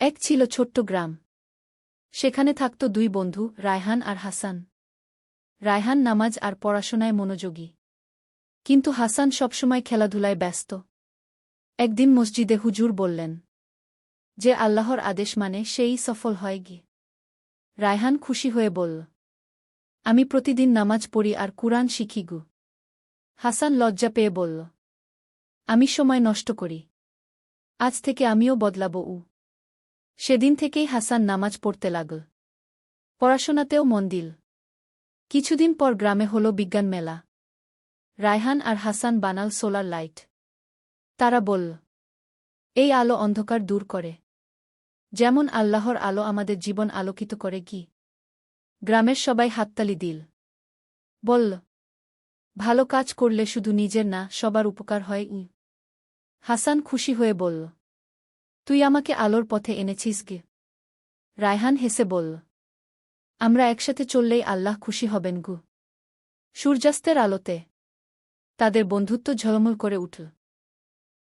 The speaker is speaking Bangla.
এক ছিল ছোট্ট গ্রাম। সেখানে থাকত দুই বন্ধু, রায়হান আর হাসান। রায়হান নামাজ আর পড়াশোনায় মনোযোগী, কিন্তু হাসান সবসময় খেলাধুলায় ব্যস্ত। একদিন মসজিদে হুজুর বললেন, যে আল্লাহর আদেশ মানে সেই সফল হয় গিয়ে। রায়হান খুশি হয়ে বলল, আমি প্রতিদিন নামাজ পড়ি আর কুরআন শিখি গু। হাসান লজ্জা পেয়ে বলল, আমি সময় নষ্ট করি, আজ থেকে আমিও বদলাব। সেদিন থেকেই হাসান নামাজ পড়তে লাগল, পড়াশোনাতেও মন দিল। কিছুদিন পর গ্রামে হল বিজ্ঞান মেলা। রায়হান আর হাসান বানাল সোলার লাইট। তারা বলল, এই আলো অন্ধকার দূর করে, যেমন আল্লাহর আলো আমাদের জীবন আলোকিত করে কি। গ্রামের সবাই হাততালি দিল, বলল, ভালো কাজ করলে শুধু নিজের না, সবার উপকার হয়। হাসান খুশি হয়ে বলল, তুই আমাকে আলোর পথে এনেছিস গে। রায়হান হেসে বলল, আমরা একসাথে চললেই আল্লাহ খুশি হবেন গু। সূর্যাস্তের আলোতে তাদের বন্ধুত্ব ঝলমল করে উঠল।